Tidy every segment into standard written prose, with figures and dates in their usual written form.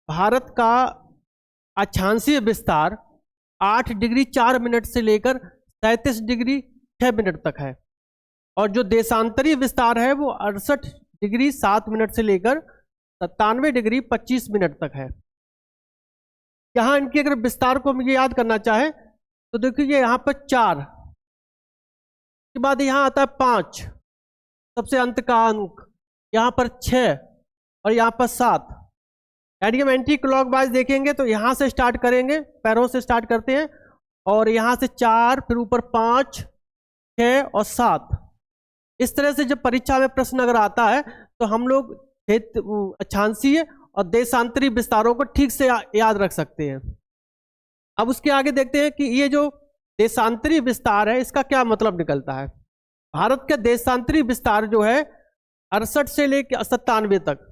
भारत का अक्षांशीय विस्तार 8 degree 4 minute से लेकर 37 डिग्री 6 मिनट तक है, और जो देशांतरीय विस्तार है वो 68 डिग्री 7 मिनट से लेकर 97 डिग्री 25 मिनट तक है। यहाँ इनके अगर विस्तार को मुझे याद करना चाहे तो देखिए यहाँ पर 4 के बाद यहाँ आता है 5, सबसे अंत का अंक, यहाँ पर 6 और यहाँ पर 7। यानी हम एंटी क्लॉकवाइज देखेंगे तो यहाँ से स्टार्ट करेंगे, पैरों से स्टार्ट करते हैं, और यहाँ से 4, फिर ऊपर 5, 6 और 7। इस तरह से जब परीक्षा में प्रश्न अगर आता है तो हम लोग अक्षांशीय और देशांतरीय विस्तारों को ठीक से याद रख सकते हैं। अब उसके आगे देखते हैं कि ये जो देशांतरीय विस्तार है इसका क्या मतलब निकलता है। भारत का देशांतरीय विस्तार जो है 68 से लेकर 97 तक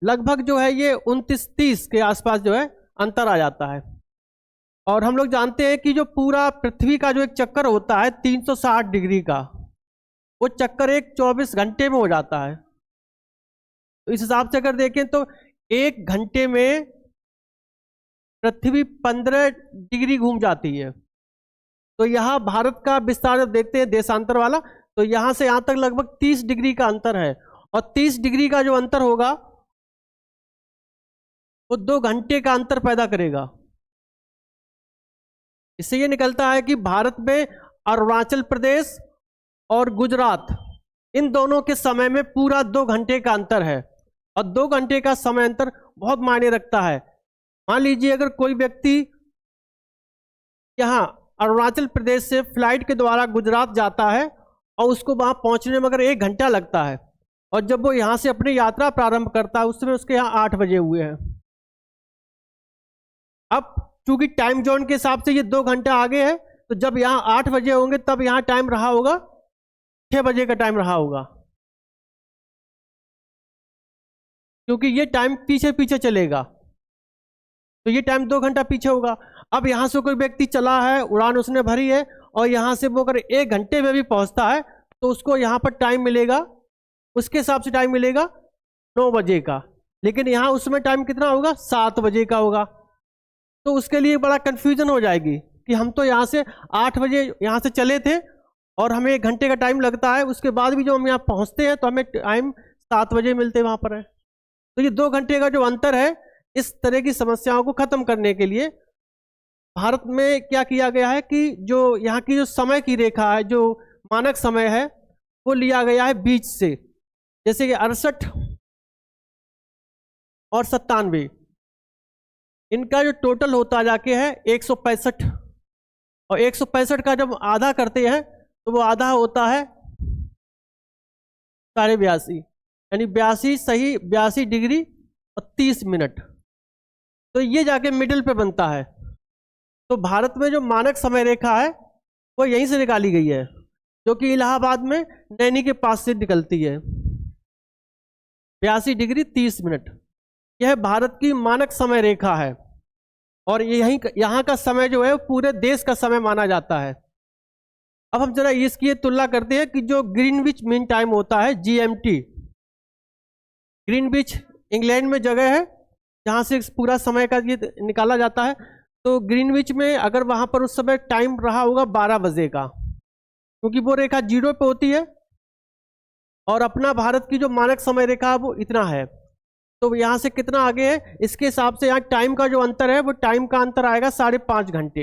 लगभग जो है ये 29-30 के आसपास जो है अंतर आ जाता है। और हम लोग जानते हैं कि जो पूरा पृथ्वी का जो एक चक्कर होता है 360 डिग्री का, वो चक्कर एक 24 घंटे में हो जाता है। तो इस हिसाब से अगर देखें तो 1 घंटे में पृथ्वी 15 डिग्री घूम जाती है। तो यहाँ भारत का विस्तार जब देखते हैं देशांतर वाला, तो यहाँ से यहाँ तक लगभग 30 डिग्री का अंतर है, और 30 डिग्री का जो अंतर होगा वो 2 घंटे का अंतर पैदा करेगा। इससे ये निकलता है कि भारत में अरुणाचल प्रदेश और गुजरात, इन दोनों के समय में पूरा 2 घंटे का अंतर है, और 2 घंटे का समय अंतर बहुत मायने रखता है। मान लीजिए अगर कोई व्यक्ति यहाँ अरुणाचल प्रदेश से फ्लाइट के द्वारा गुजरात जाता है और उसको वहां पहुंचने में अगर 1 घंटा लगता है, और जब वो यहाँ से अपनी यात्रा प्रारंभ करता है उस समय उसके यहाँ 8 बजे हुए हैं। अब चूंकि टाइम जोन के हिसाब से ये 2 घंटा आगे है, तो जब यहाँ 8 बजे होंगे तब यहाँ टाइम रहा होगा 6 बजे का टाइम रहा होगा, क्योंकि ये टाइम पीछे पीछे चलेगा, तो ये टाइम 2 घंटा पीछे होगा। अब यहाँ से कोई व्यक्ति चला है, उड़ान उसने भरी है, और यहाँ से वो अगर 1 घंटे में भी पहुँचता है तो उसको यहाँ पर टाइम मिलेगा, उसके हिसाब से टाइम मिलेगा 9 बजे का, लेकिन यहाँ उसमें टाइम कितना होगा 7 बजे का होगा। तो उसके लिए बड़ा कन्फ्यूजन हो जाएगी कि हम तो यहाँ से 8 बजे यहाँ से चले थे और हमें 1 घंटे का टाइम लगता है, उसके बाद भी जो हम यहाँ पहुँचते हैं तो हमें टाइम 7 बजे मिलते वहाँ पर है। तो ये 2 घंटे का जो अंतर है, इस तरह की समस्याओं को खत्म करने के लिए भारत में क्या किया गया है कि जो यहाँ की जो समय की रेखा है, जो मानक समय है, वो लिया गया है बीच से, जैसे कि 68 और 97, इनका जो टोटल होता जाके है 165, और 165 का जब आधा करते हैं तो वो आधा होता है 82.5, यानी 82 सही 82 डिग्री और 30 मिनट। तो ये जाके मिडिल पे बनता है। तो भारत में जो मानक समय रेखा है वो यहीं से निकाली गई है, जो कि इलाहाबाद में नैनी के पास से निकलती है, 82 डिग्री 30 मिनट। यह भारत की मानक समय रेखा है, और यहाँ का समय जो है पूरे देश का समय माना जाता है। अब हम जरा इसकी तुलना करते हैं कि जो ग्रीनविच मीन टाइम होता है GMT, ग्रीनविच इंग्लैंड में जगह है जहाँ से पूरा समय का ये निकाला जाता है। तो ग्रीनविच में अगर वहाँ पर उस समय टाइम रहा होगा 12 बजे का, क्योंकि वो रेखा 0 पे होती है, और अपना भारत की जो मानक समय रेखा है वो इतना है। तो यहाँ से कितना आगे है, इसके हिसाब से यहाँ टाइम का जो अंतर है वो टाइम का अंतर आएगा 5.5 घंटे,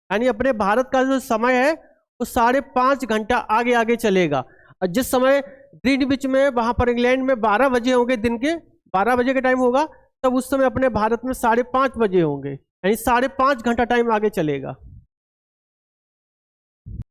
यानी अपने भारत का जो समय है वो 5.5 घंटा आगे आगे चलेगा। और जिस समय ग्रीनविच में वहाँ पर इंग्लैंड में 12 बजे होंगे, दिन के 12 बजे का टाइम होगा, तब उस समय अपने भारत में 5:30 बजे होंगे, यानी 5.5 घंटा टाइम आगे चलेगा।